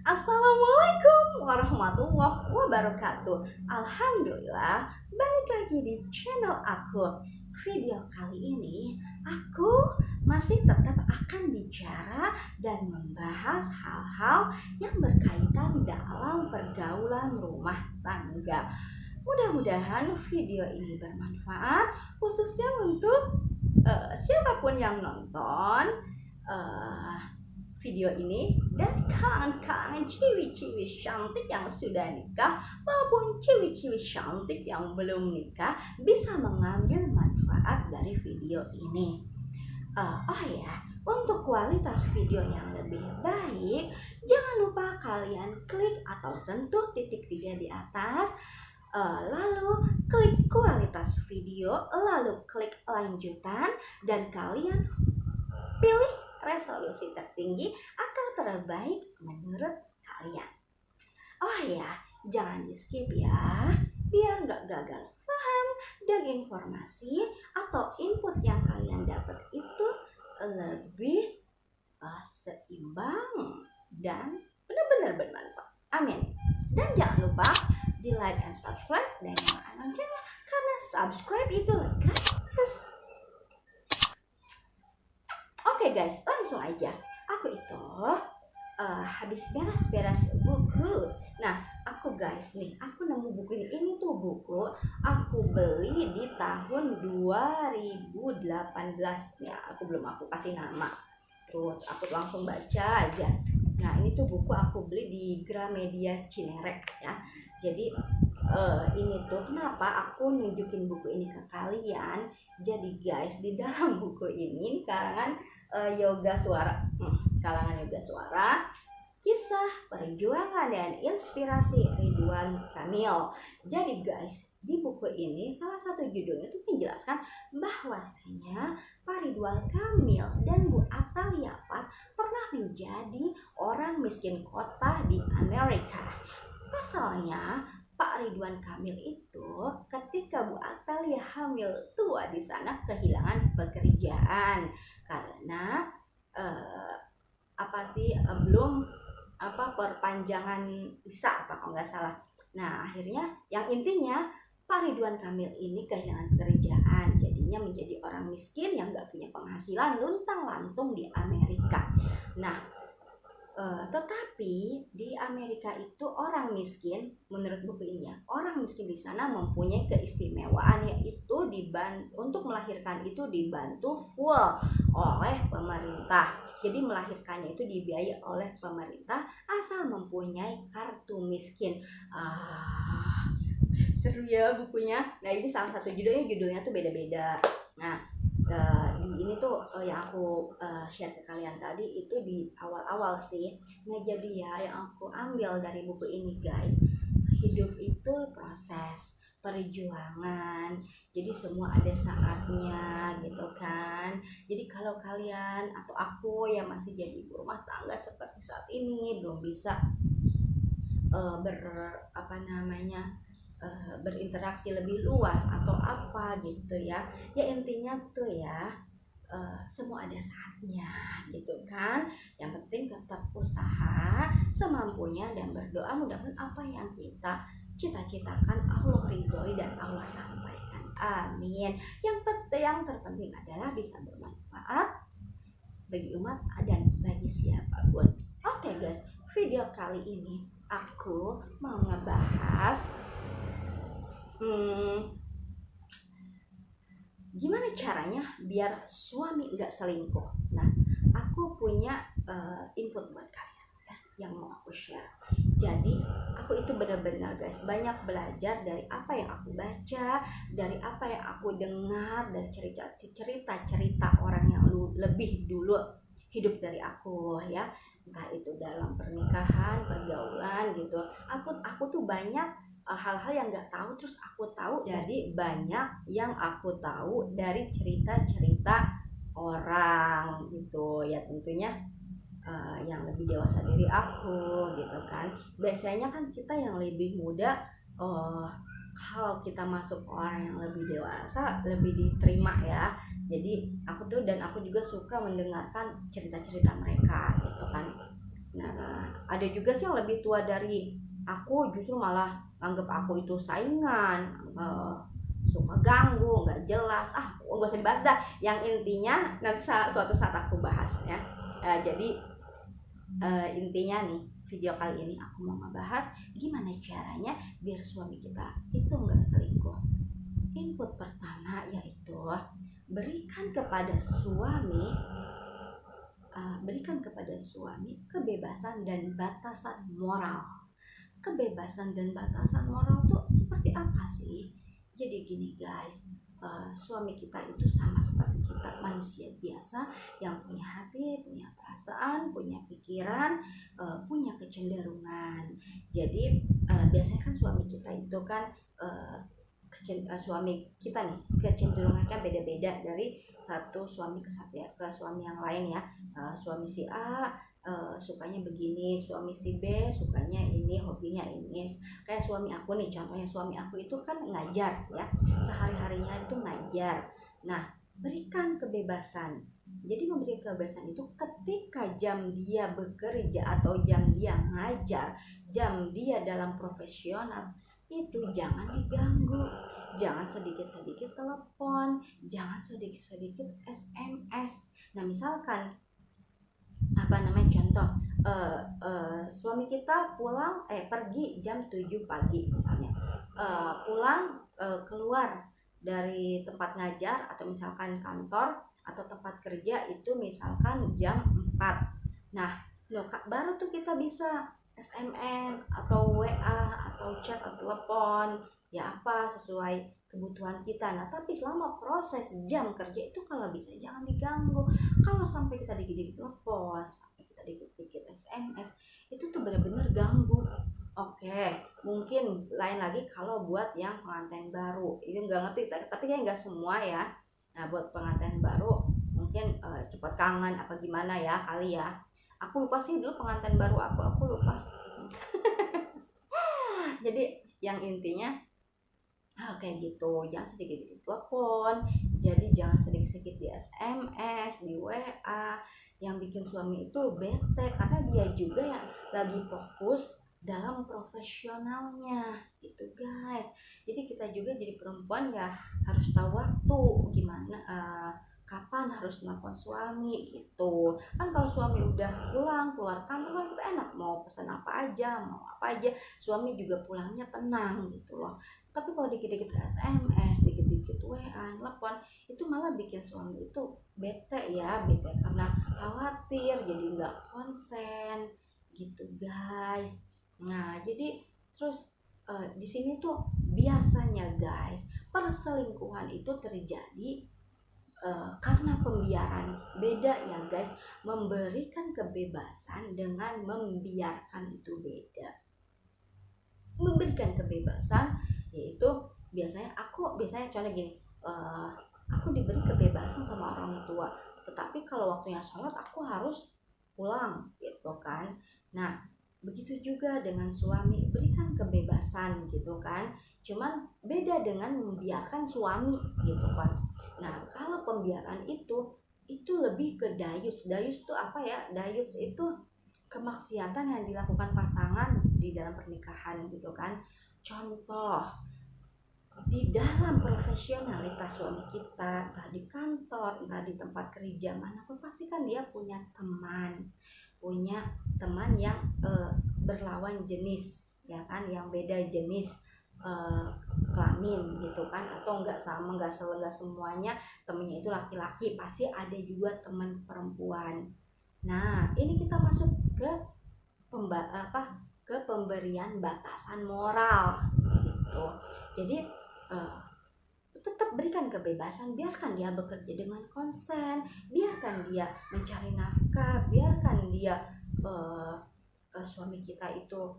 Assalamualaikum warahmatullahi wabarakatuh. Alhamdulillah, balik lagi di channel aku. Video kali ini aku masih tetap akan bicara dan membahas hal-hal yang berkaitan dalam pergaulan rumah tangga. Mudah-mudahan video ini bermanfaat khususnya untuk siapapun yang nonton video ini, dan kalangan ciwi-ciwi cantik yang sudah nikah maupun ciwi-ciwi cantik yang belum nikah bisa mengambil manfaat dari video ini. Oh ya, untuk kualitas video yang lebih baik, jangan lupa kalian klik atau sentuh titik 3 di atas, lalu klik kualitas video, lalu klik lanjutan, dan kalian pilih resolusi tertinggi atau terbaik menurut kalian. Oh ya, jangan di skip ya, biar gak gagal paham dan informasi atau input yang kalian dapat itu lebih seimbang dan benar-benar bermanfaat. Amin. Dan jangan lupa di like dan subscribe dan nyalakan loncengnya, karena subscribe itu gratis. Oke guys, langsung aja. Aku itu habis beres-beres buku. Nah, aku nemu buku ini. Ini tuh buku aku beli di tahun 2018 ya. Aku kasih nama. Terus aku langsung baca aja. Nah, ini tuh buku aku beli di Gramedia Cinere ya. Jadi ini tuh kenapa aku nunjukin buku ini ke kalian. Jadi guys, di dalam buku ini karangan kalangan Yoga Suara, kisah perjuangan dan inspirasi Ridwan Kamil. Jadi guys, di buku ini salah satu judulnya itu menjelaskan bahwasanya Pak Ridwan Kamil dan Bu Atalia Part pernah menjadi orang miskin kota di Amerika. Pasalnya Pak Ridwan Kamil itu ketika Bu Atalia hamil tua di sana kehilangan pekerjaan karena belum perpanjangan visa kalau nggak salah. Nah, akhirnya yang intinya Pak Ridwan Kamil ini kehilangan pekerjaan, jadinya menjadi orang miskin yang nggak punya penghasilan, luntang-lantung di Amerika. Nah, tetapi di Amerika itu orang miskin, menurut buku ini ya, orang miskin di sana mempunyai keistimewaan, yaitu untuk melahirkan itu dibantu full oleh pemerintah. Jadi melahirkannya itu dibiayai oleh pemerintah asal mempunyai kartu miskin. Seru ya bukunya. Nah, ini salah satu judulnya tuh beda-beda. Nah, di ini tuh yang aku share ke kalian tadi itu di awal-awal sih. Nah, jadi ya yang aku ambil dari buku ini guys, hidup itu proses perjuangan, jadi semua ada saatnya gitu kan. Jadi kalau kalian atau aku yang masih jadi ibu rumah tangga seperti saat ini belum bisa berinteraksi lebih luas atau apa gitu ya, ya intinya tuh ya, semua ada saatnya gitu kan. Yang penting tetap usaha semampunya dan berdoa, mudah-mudahan apa yang kita cita-citakan Allah ridhoi dan Allah sampaikan. Amin. Yang terpenting adalah bisa bermanfaat bagi umat dan bagi siapapun. Oke guys, video kali ini aku mau ngebahas gimana caranya biar suami nggak selingkuh. Nah, aku punya input buat kalian ya, yang mau aku share. Jadi aku itu benar-benar guys banyak belajar dari apa yang aku baca, dari apa yang aku dengar, dari cerita orang yang lebih dulu hidup dari aku ya, entah itu dalam pernikahan, pergaulan gitu. Aku tuh banyak hal-hal yang nggak tahu, terus aku tahu. Jadi banyak yang aku tahu dari cerita-cerita orang gitu ya, tentunya yang lebih dewasa dari aku gitu kan. Biasanya kan kita yang lebih muda, kalau kita masuk orang yang lebih dewasa lebih diterima ya. Jadi aku juga suka mendengarkan cerita-cerita mereka gitu kan. Nah, ada juga sih yang lebih tua dari aku, justru malah anggap aku itu saingan, suka ganggu, nggak jelas. Nggak usah dibahas dah. Yang intinya nanti suatu saat aku bahas ya. Jadi intinya nih, video kali ini aku mau ngebahas gimana caranya biar suami kita itu nggak selingkuh. Input pertama yaitu berikan kepada suami kebebasan dan batasan moral. Kebebasan dan batasan moral tuh seperti apa sih? Jadi gini guys, suami kita itu sama seperti kita, manusia biasa yang punya hati, punya perasaan, punya pikiran, punya kecenderungan. Jadi biasanya kan suami kita itu kan suami kita nih kecenderungannya beda-beda dari satu suami ke suami yang lain ya. Suami si A sukanya begini, suami si B sukanya ini, hobinya ini. Kayak suami aku nih, contohnya suami aku itu kan ngajar ya, sehari-harinya itu ngajar. Nah, berikan kebebasan. Jadi memberikan kebebasan itu ketika jam dia bekerja atau jam dia ngajar, jam dia dalam profesional, itu jangan diganggu. Jangan sedikit-sedikit telepon, jangan sedikit-sedikit SMS. Nah, misalkan contoh suami kita pulang pergi jam 7 pagi misalnya, pulang keluar dari tempat ngajar atau misalkan kantor atau tempat kerja itu misalkan jam 4. Nah, baru tuh kita bisa SMS atau WA atau chat atau telepon ya, apa sesuai kebutuhan kita. Nah, tapi selama proses jam kerja itu kalau bisa jangan diganggu. Kalau sampai kita dikit-dikit telepon, sampai kita dikit-dikit SMS, itu tuh benar-benar ganggu. Oke, mungkin lain lagi kalau buat yang pengantin baru, itu nggak ngerti, tapi kayak nggak semua ya. Nah, buat pengantin baru mungkin cepat kangen apa gimana ya kali ya. Aku lupa sih dulu pengantin baru aku lupa. Jadi yang intinya kayak gitu, jangan sedikit-sedikit telepon, jadi jangan sedikit-sedikit di SMS, di WA, yang bikin suami itu bete karena dia juga yang lagi fokus dalam profesionalnya gitu guys. Jadi kita juga jadi perempuan ya harus tahu waktu gimana, kapan harus nelfon suami gitu kan. Kalau suami udah pulang keluar kantor kan kita enak, mau pesan apa aja, suami juga pulangnya tenang gitu loh. Tapi kalau dikit-dikit SMS, dikit-dikit WA, telepon, itu malah bikin suami itu bete karena khawatir, jadi nggak konsen gitu guys. Nah, jadi terus di sini tuh biasanya guys perselingkuhan itu terjadi karena pembiaran. Beda ya guys, memberikan kebebasan dengan membiarkan itu beda. Memberikan kebebasan yaitu biasanya contoh gini, aku diberi kebebasan sama orang tua, tetapi kalau waktunya sholat aku harus pulang gitu kan. Nah, begitu juga dengan suami, berikan kebebasan gitu kan, cuman beda dengan membiarkan suami gitu kan. Nah, kalau pembiaran itu lebih ke dayus. Dayus itu apa ya? Dayus itu kemaksiatan yang dilakukan pasangan di dalam pernikahan gitu kan. Contoh, di dalam profesionalitas suami kita, entah di kantor, entah di tempat kerja manapun, pasti kan dia punya teman yang berlawan jenis ya kan, yang beda jenis kelamin gitu kan, atau nggak semuanya temennya itu laki-laki, pasti ada juga teman perempuan. Nah, ini kita masuk ke pemberian batasan moral gitu. Jadi tetap berikan kebebasan, biarkan dia bekerja dengan konsen, biarkan dia mencari nafkah, biarkan dia suami kita itu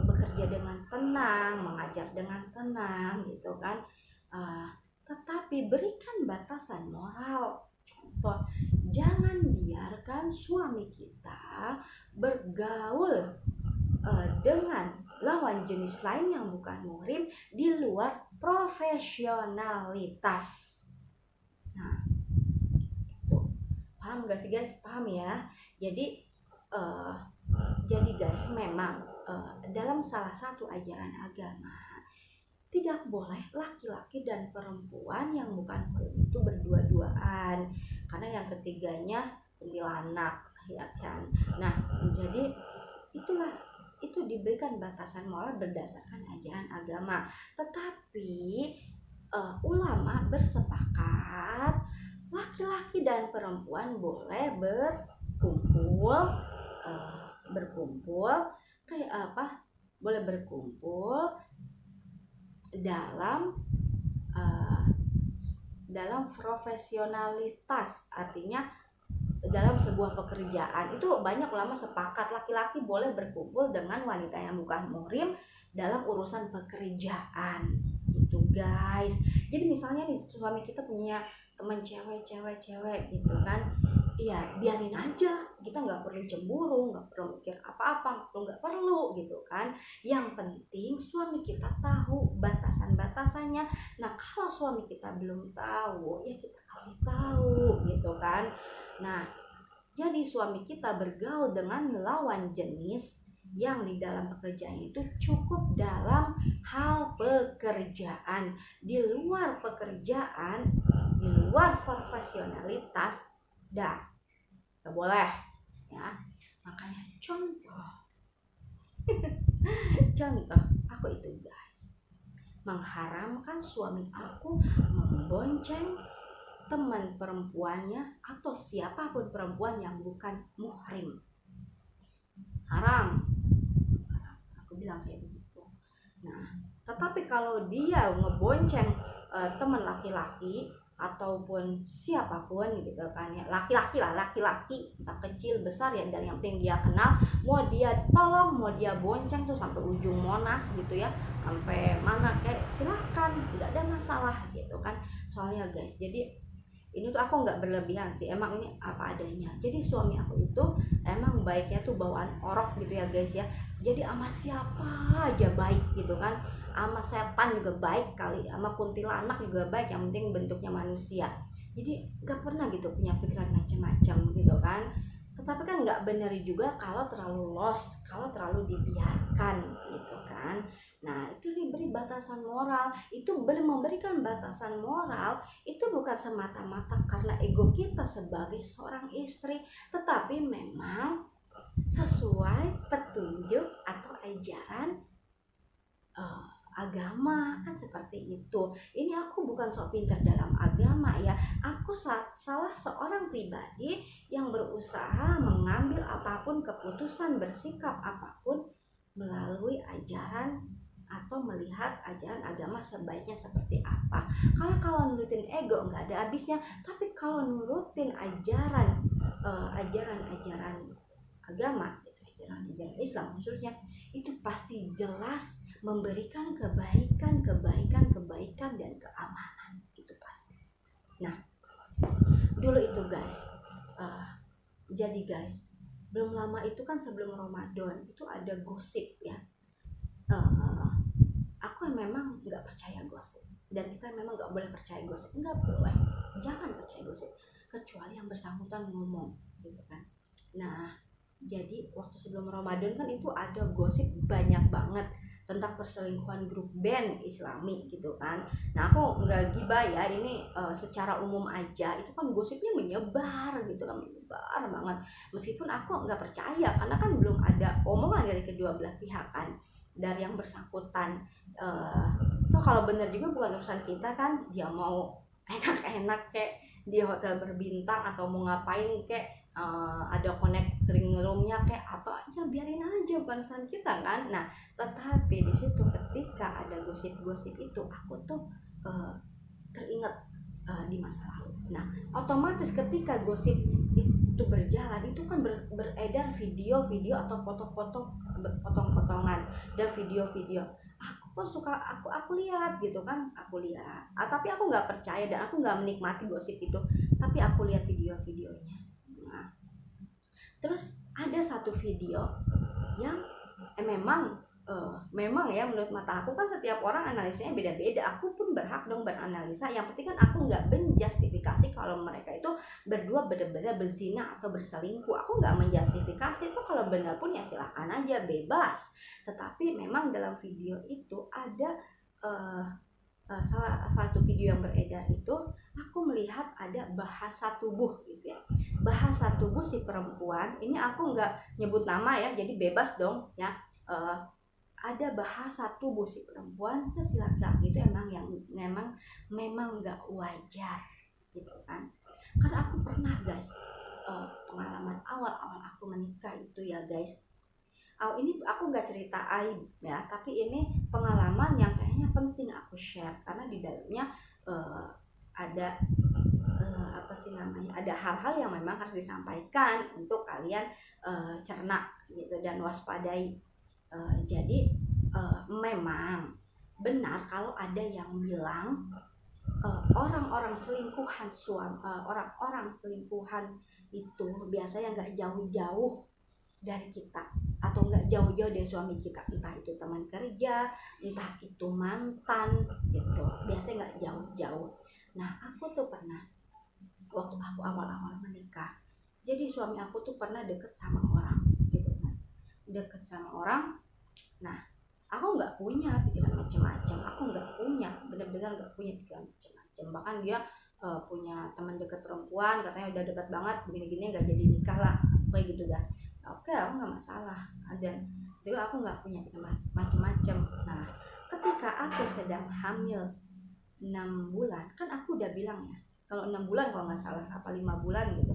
bekerja dengan tenang, mengajar dengan tenang gitu kan. Tetapi berikan batasan moral. Contoh, jangan biarkan suami kita bergaul dengan lawan jenis lain yang bukan muhrim di luar profesionalitas. Nah, itu paham gak sih guys? Paham ya? Jadi uh, jadi guys, memang dalam salah satu ajaran agama tidak boleh laki-laki dan perempuan yang bukan muhrim itu berdua-duaan, karena yang ketiganya kuntilanak, ya kan. Nah, jadi itulah, itu diberikan batasan moral berdasarkan ajaran agama. Tetapi ulama bersepakat laki-laki dan perempuan boleh berkumpul kayak apa? Boleh berkumpul dalam profesionalitas, artinya dalam sebuah pekerjaan. Itu banyak ulama sepakat laki-laki boleh berkumpul dengan wanita yang bukan muhrim dalam urusan pekerjaan gitu guys. Jadi misalnya nih, suami kita punya teman cewek gitu kan, iya biarin aja, kita nggak perlu cemburu, nggak perlu mikir apa-apa, nggak perlu gitu kan. Yang penting suami kita tahu batasan-batasannya. Nah, kalau suami kita belum tahu, ya kita kasih tahu gitu kan. Nah, jadi suami kita bergaul dengan lawan jenis yang di dalam pekerjaan itu cukup dalam hal pekerjaan. Di luar pekerjaan, di luar profesionalitas, dah gak boleh ya. Makanya contoh aku itu guys, mengharamkan suami aku membonceng teman perempuannya atau siapapun perempuan yang bukan muhrim. Haram, aku bilang kayak begitu. Nah, tetapi kalau dia ngebonceng teman laki-laki ataupun siapapun gitu kan ya, laki-laki entah kecil besar ya, dan yang penting dia kenal, mau dia tolong, mau dia bonceng tuh sampai ujung Monas gitu ya, sampai mana kayak silahkan, nggak ada masalah gitu kan. Soalnya guys, jadi ini tuh aku nggak berlebihan sih, emang ini apa adanya. Jadi suami aku itu emang baiknya tuh bawaan orok gitu ya guys ya. Jadi sama siapa aja baik gitu kan, sama setan juga baik kali, sama kuntilanak juga baik, yang penting bentuknya manusia. Jadi nggak pernah gitu punya pikiran macam-macam gitu kan. Tetapi kan nggak benar juga kalau terlalu los, kalau terlalu dibiarkan gitu kan. Nah, itu diberi batasan moral. Itu memberikan batasan moral itu bukan semata-mata karena ego kita sebagai seorang istri, tetapi memang sesuai petunjuk atau ajaran agama, kan seperti itu. Ini aku bukan sok pintar dalam agama ya, aku salah seorang pribadi yang berusaha mengambil apapun keputusan, bersikap apapun melalui ajaran atau melihat ajaran agama sebaiknya seperti apa. Kalau nurutin ego nggak ada habisnya, tapi kalau nurutin ajaran agama gitu, ajaran Islam khususnya, itu pasti jelas memberikan kebaikan dan keamanan, itu pasti. Nah, dulu itu guys, jadi guys, belum lama itu kan sebelum Ramadan itu ada gosip ya. Aku memang nggak percaya gosip, dan kita memang nggak boleh percaya gosip, nggak boleh, jangan percaya gosip kecuali yang bersangkutan ngomong gitu kan. Nah, jadi waktu sebelum Ramadan kan itu ada gosip banyak banget tentang perselingkuhan grup band Islami gitu kan. Nah, aku nggak gibah ya, ini secara umum aja, itu kan gosipnya menyebar gitu kan, menyebar banget. Meskipun aku nggak percaya karena kan belum ada omongan dari kedua belah pihak kan, dari yang bersangkutan. Toh kalau benar juga bukan urusan kita kan, dia mau enak-enak kayak di hotel berbintang atau mau ngapain kayak ada connecting roomnya kayak, atau aja biarin aja, bukan urusan kita kan. Nah, tetapi di situ ketika ada gosip-gosip itu, aku tuh teringat di masa lalu. Nah, otomatis ketika gosip itu berjalan, itu kan beredar video-video atau foto-foto, potong-potongan dan video-video. Aku pun suka aku lihat gitu kan, tapi aku nggak percaya dan aku nggak menikmati gosip itu, tapi aku lihat video-videonya. Nah, terus ada satu video yang memang memang ya menurut mata aku kan setiap orang analisanya beda-beda. Aku pun berhak dong beranalisa. Yang penting kan aku nggak menjustifikasi kalau mereka itu berdua benar-benar berzina atau berselingkuh. Aku nggak menjustifikasi itu. Kalau benar pun ya silahkan aja, bebas. Tetapi memang dalam video itu ada salah satu video yang beredar itu, aku melihat ada bahasa tubuh gitu ya. Bahasa tubuh si perempuan ini, aku nggak nyebut nama ya, jadi bebas dong ya. Ada bahasa tubuh si perempuan ke si laki-laki itu memang nggak wajar gitu kan. Karena aku pernah guys, pengalaman awal aku menikah itu ya guys. Ini aku nggak cerita aib ya, tapi ini pengalaman yang kayaknya penting aku share karena di dalamnya ada apa sih namanya, ada hal-hal yang memang harus disampaikan untuk kalian cerna gitu dan waspadai. Jadi memang benar kalau ada yang bilang orang-orang selingkuhan orang-orang selingkuhan itu biasanya nggak jauh-jauh dari kita atau nggak jauh-jauh dari suami kita, entah itu teman kerja, entah itu mantan gitu, biasanya nggak jauh-jauh. Nah aku tuh pernah, waktu aku awal-awal menikah, jadi suami aku tuh pernah deket sama orang gitu kan, deket sama orang. Nah aku nggak punya pikiran macam-macam, aku nggak punya, benar-benar nggak punya pikiran macam-macam. Bahkan dia punya teman dekat perempuan, katanya udah dekat banget, begini-gini nggak jadi nikah lah kayak gitu dah. Oke, aku nggak masalah, dan itu aku nggak punya pikiran macam-macam. Nah ketika aku sedang hamil 6 bulan, kan aku udah bilang ya, kalau 6 bulan kalau nggak salah, apa 5 bulan gitu,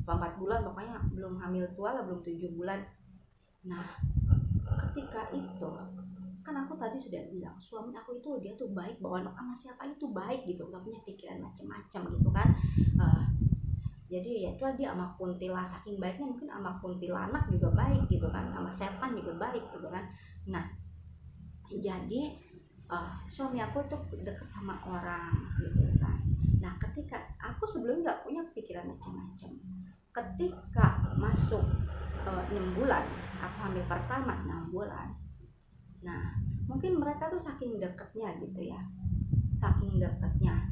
apa 4 bulan, pokoknya belum hamil tua lah, belum 7 bulan. Nah ketika itu kan aku tadi sudah bilang suami aku itu dia tuh baik, bawa anak sama siapa itu baik gitu, nggak punya pikiran macam-macam gitu kan. Jadi ya itu dia sama kuntilanak, saking baiknya mungkin sama kuntilanak juga baik gitu kan, sama setan juga baik gitu kan. Nah jadi suami aku tuh deket sama orang gitu kan. Nah ketika aku sebelumnya nggak punya pikiran macam-macam, ketika masuk 6 bulan, aku hamil pertama 6 bulan. Nah mungkin mereka tuh saking deketnya gitu ya, saking deketnya.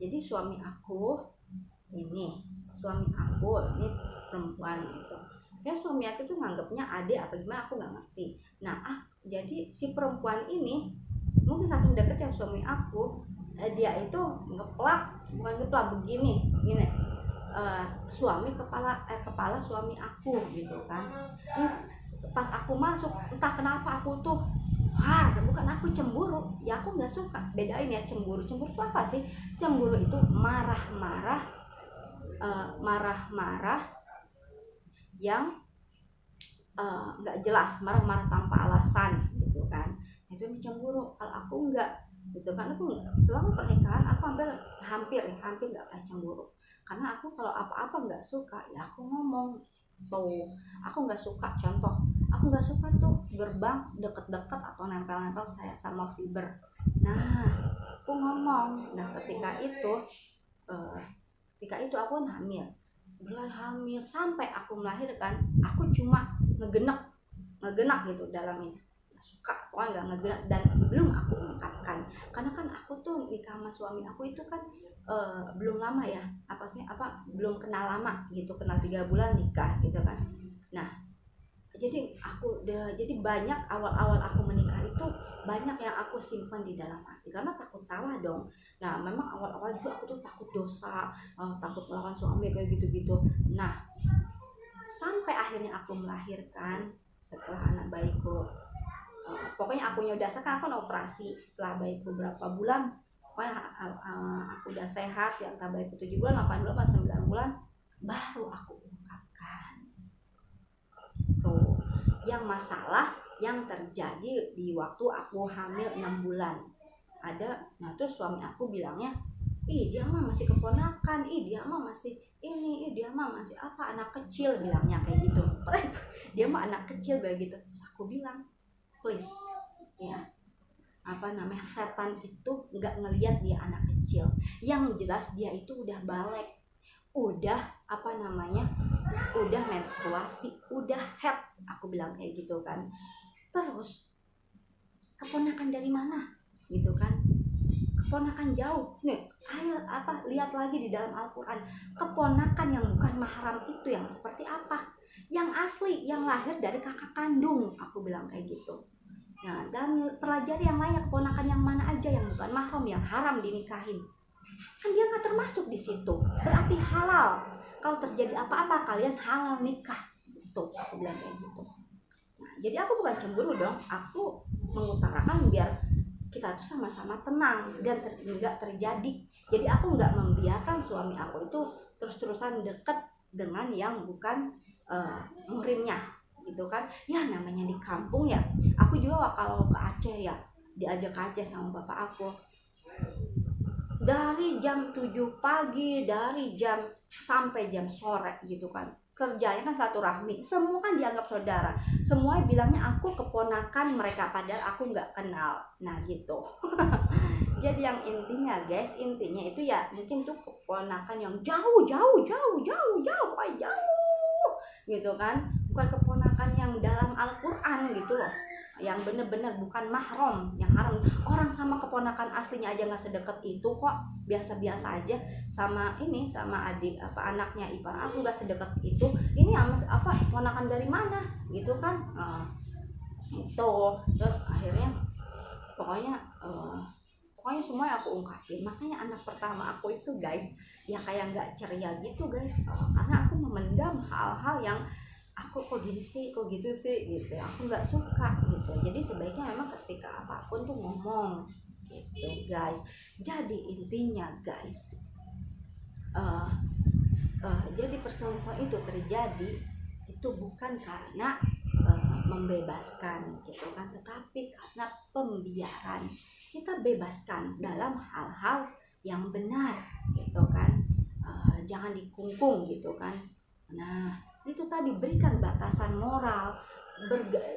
Jadi suami aku ini perempuan gitu, kayak suami aku tuh nganggapnya adik apa gimana, aku nggak ngerti. Nah jadi si perempuan ini mungkin saking deketnya suami aku, dia itu bukan ngeplak begini gini, suami kepala suami aku gitu kan. Pas aku masuk, entah kenapa aku tuh bukan aku cemburu ya, aku nggak suka, bedain ya cemburu itu apa sih. Cemburu itu marah-marah yang nggak jelas, marah-marah tanpa alasan gitu kan, itu cemburu. Kalau aku nggak gitu kan, aku selama pernikahan aku hampir nggak pernah cemburu, karena aku kalau apa-apa nggak suka ya aku ngomong tuh. Aku nggak suka, contoh, aku nggak suka tuh gerbang deket-deket atau nempel-nempel saya sama fiber. Nah aku ngomong. Nah ketika itu aku hamil, bulan hamil sampai aku melahirkan, aku cuma ngegenak gitu dalam ini, nggak suka, pokoknya nggak ngegenak, dan belum aku ungkapkan. Karena kan aku tuh nikah sama suami aku itu kan belum lama ya, belum kenal lama gitu, kenal 3 bulan nikah gitu kan. Nah jadi banyak awal-awal aku menikah itu banyak yang aku simpan di dalam hati karena takut salah dong. Nah memang awal-awal juga aku tuh takut dosa, takut melawan suami kayak gitu-gitu. Nah sampai akhirnya aku melahirkan setelah anak bayiku, pokoknya aku udah sekarang kan operasi setelah bayiku berapa bulan, pokoknya aku udah sehat ya, entah bayiku 7 bulan, 8 bulan, 9 bulan, baru aku ungkapkan tuh yang masalah yang terjadi di waktu aku hamil 6 bulan ada. Nah terus suami aku bilangnya, ih dia mah masih keponakan, ih dia mah masih ini, ih dia mah masih apa, anak kecil, bilangnya kayak gitu. Dia mah anak kecil begitu. Terus aku bilang, please ya, setan itu nggak ngelihat dia anak kecil, yang jelas dia itu udah balik, udah udah menstruasi, udah head, aku bilang kayak gitu kan. Terus keponakan dari mana gitu kan, keponakan jauh nih. Ayo lihat lagi di dalam Al-Quran, keponakan yang bukan mahram itu yang seperti apa, yang asli, yang lahir dari kakak kandung, aku bilang kayak gitu. Nah, dan pelajari yang lainnya, keponakan yang mana aja yang bukan mahram, yang haram dinikahin, kan dia nggak termasuk di situ, berarti halal. Kalau terjadi apa-apa kalian halal nikah, gitu aku bilang kayak gitu. Nah, jadi aku bukan cemburu dong, aku mengutarakan biar kita tuh sama-sama tenang dan nggak terjadi. Jadi aku nggak membiarkan suami aku itu terus-terusan deket dengan yang bukan muhrimnya gitu kan. Ya namanya di kampung ya, aku juga kalau ke Aceh ya diajak ke Aceh sama bapak aku, dari jam 7 pagi, dari jam sampai jam sore gitu kan, kerjanya kan satu rahmi, semua kan dianggap saudara, semua bilangnya aku keponakan mereka padahal aku nggak kenal. Nah gitu. Jadi yang intinya guys, intinya itu ya mungkin tuh keponakan yang jauh pokoknya jauh gitu kan, bukan keponakan yang dalam Al-Quran gitu loh, yang bener-bener bukan mahram, yang haram. Orang sama keponakan aslinya aja nggak sedekat itu kok, biasa-biasa aja. Sama ini, sama adik anaknya ipar aku nggak sedekat itu, ini apa keponakan dari mana gitu kan. Itu terus akhirnya pokoknya semua aku ungkapin. Makanya anak pertama aku itu guys ya kayak nggak ceria gitu guys, karena aku memendam hal-hal yang aku kok gini sih, kok gitu sih gitu, aku nggak suka gitu. Jadi sebaiknya memang ketika apapun tuh ngomong gitu guys. Jadi intinya guys, jadi perselingkuhan itu terjadi itu bukan karena membebaskan gitu kan, tetapi karena pembiaran. Kita bebaskan dalam hal-hal yang benar gitu kan, jangan dikungkung gitu kan. Nah itu tadi, berikan batasan moral,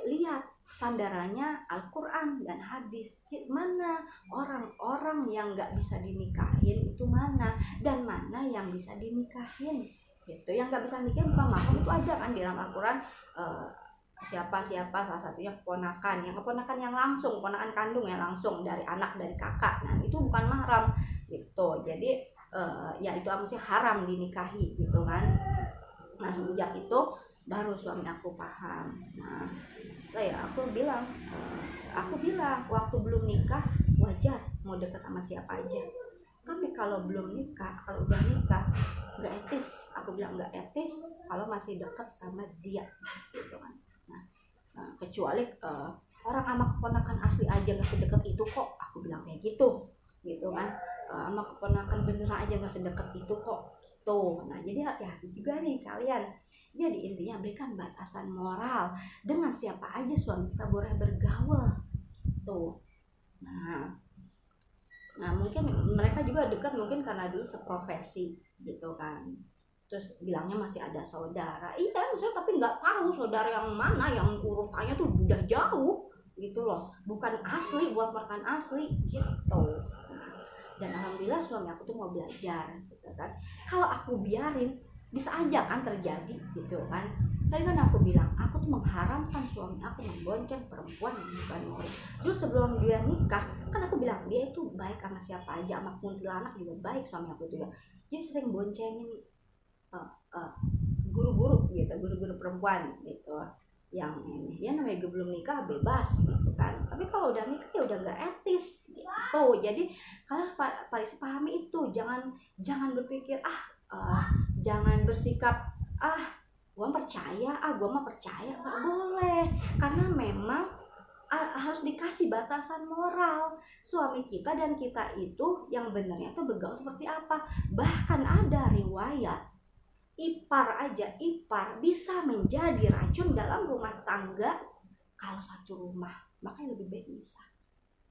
lihat sandarannya Al-Quran dan hadis. Mana orang-orang yang nggak bisa dinikahin itu mana, dan mana yang bisa dinikahin gitu. Yang nggak bisa nikahin bukan mahram itu ada kan di dalam Al-Quran, siapa salah satunya keponakan yang langsung, keponakan kandung yang langsung dari anak, dari kakak. Nah itu bukan mahram gitu. Jadi ya itu maksudnya haram dinikahi gitu kan. Nah semenjak itu baru suami aku paham. Nah aku bilang waktu belum nikah wajar mau deket sama siapa aja, tapi kalau belum nikah, kalau udah nikah nggak etis. Aku bilang nggak etis kalau masih deket sama dia gitu kan. Nah, kecuali orang sama keponakan asli aja nggak sedekat itu kok, aku bilang kayak gitu kan. Sama keponakan beneran aja nggak sedekat itu kok gitu. Nah jadi hati-hati juga nih kalian. Jadi intinya berikan batasan moral, dengan siapa aja suami kita boleh bergaul gitu. Nah mungkin mereka juga dekat mungkin karena dulu seprofesi gitu kan. Terus bilangnya masih ada saudara, iya maksudnya, tapi nggak tahu saudara yang mana, yang urutannya tuh udah jauh gitu loh, bukan asli, bukan rekan asli gitu. Dan alhamdulillah suami aku tuh mau belajar gitu kan. Kalau aku biarin bisa aja kan terjadi gitu kan. Tadi kan aku bilang aku tuh mengharamkan suami aku membonceng perempuan yang bukan murid. Dulu sebelum dia nikah kan aku bilang dia itu baik sama siapa aja, sama kuntilanak juga baik suami aku itu ya. Jadi sering boncengin guru-guru gitu, guru-guru perempuan gitu, yang ini ya namanya belum nikah bebas gitu kan. Tapi kalau udah nikah ya udah nggak etis gitu. Jadi kalian pahami itu, jangan berpikir jangan bersikap gua percaya, gua mah percaya, nggak boleh, karena memang harus dikasih batasan moral. Suami kita dan kita itu yang benarnya tuh bergaul seperti apa. Bahkan ada riwayat ipar bisa menjadi racun dalam rumah tangga kalau satu rumah, makanya lebih baik misah.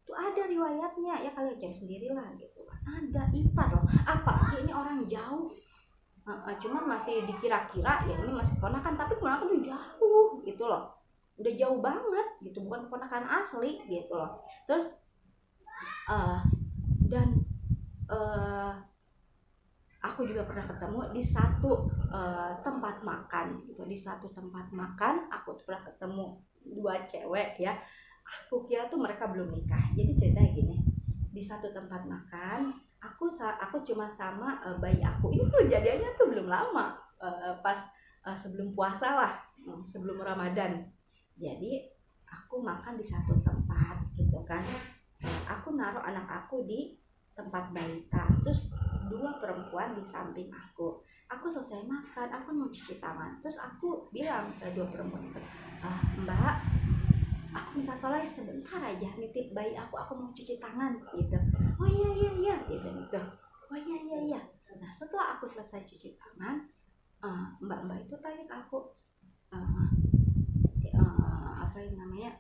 Itu ada riwayatnya ya, kalian cari sendirilah gitu kan. Ada ipar loh, apalagi ini orang jauh, cuman masih dikira-kira ya ini masih keponakan, tapi keponakan tuh jauh gitu loh, udah jauh banget gitu, bukan keponakan asli gitu loh. Terus aku juga pernah ketemu di satu tempat makan gitu. Di satu tempat makan aku tuh pernah ketemu dua cewek ya, aku kira tuh mereka belum nikah. Jadi ceritanya gini, di satu tempat makan, aku cuma sama bayi aku. Ini kejadiannya tuh belum lama, pas sebelum puasa lah, sebelum Ramadan. Jadi aku makan di satu tempat gitu kan. Aku naruh anak aku di tempat balita, terus dua perempuan di samping aku. Aku selesai makan, aku mau cuci tangan, terus aku bilang ke dua perempuan itu, Mbak, aku minta tolong ya sebentar aja, nitip bayi aku mau cuci tangan gitu. Oh iya iya iya, dia bilang gitu. Oh iya iya iya. Nah setelah aku selesai cuci tangan, mbak-mbak itu tanya ke aku, apa yang namanya,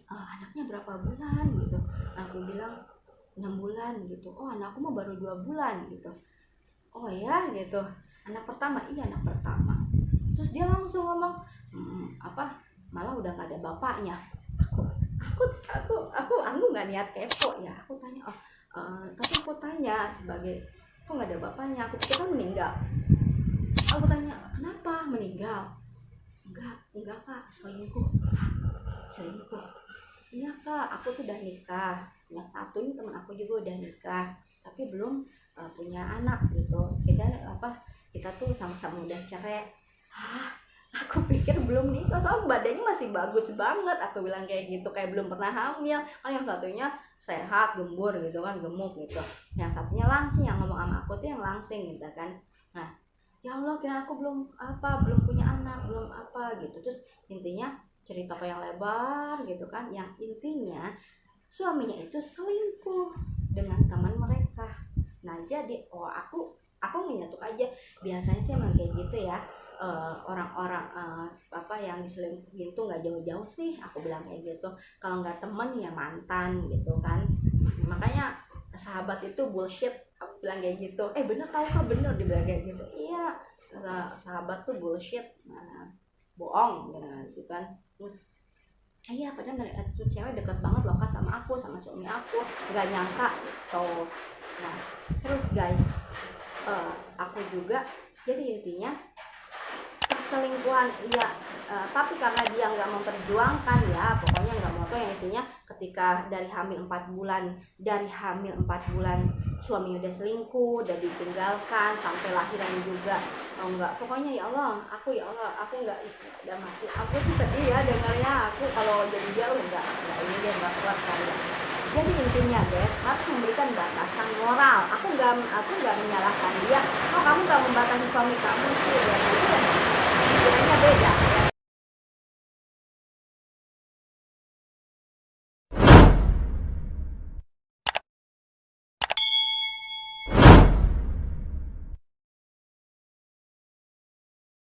anaknya berapa bulan gitu. Aku bilang 6 bulan gitu. Oh anakku mah baru 2 bulan gitu. Oh ya gitu, anak pertama, iya anak pertama. Terus dia langsung ngomong, malah udah gak ada bapaknya. Aku nggak niat kepo ya. Aku tanya, tapi aku tanya sebagai, kok nggak ada bapaknya? Aku pikir kan meninggal. Aku tanya, kenapa meninggal? Enggak kak, selingkuh. Selingkuh? Iya kak, aku tuh udah nikah. Yang satu ini teman aku juga udah nikah, tapi belum punya anak gitu. Kita tuh sama-sama udah cerai. Aku pikir belum nikah, soalnya badannya masih bagus banget. Aku bilang kayak gitu, kayak belum pernah hamil. Kan yang satunya sehat, gembur gitu kan, gemuk gitu. Yang satunya langsing, yang ngomong sama aku tuh yang langsing gitu kan. Nah, ya Allah, kira aku belum punya anak, belum apa gitu. Terus intinya cerita yang lebar gitu kan. Yang intinya suaminya itu selingkuh dengan teman mereka. Nah, jadi aku menyetuk aja. Biasanya sih emang kayak gitu ya. Orang-orang yang diselingkuhin tuh nggak jauh-jauh sih, aku bilang kayak gitu. Kalau nggak temen ya mantan gitu kan. Makanya sahabat itu bullshit, aku bilang kayak gitu. Bener tau kak, bener dibilang kayak gitu. Iya, sahabat tuh bullshit, bohong gitu kan. Terus iya, padahal itu cewek deket banget loh kak sama aku, sama suami aku, nggak nyangka tuh. Nah terus guys, aku juga, jadi intinya perselingkuhan iya, tapi karena dia nggak memperjuangkan ya, pokoknya nggak mau tuh yang isinya ketika dari hamil 4 bulan suaminya udah selingkuh, udah ditinggalkan sampai lahiran juga. Enggak, pokoknya ya Allah aku nggak udah mati. Aku tuh sedih ya dengarnya. Aku kalau jadi dia enggak ini dia nggak kuat saya. Jadi intinya guys, harus memberikan batasan moral. Aku nggak menyalahkan dia. Oh kamu nggak membatasi suami kamu sih,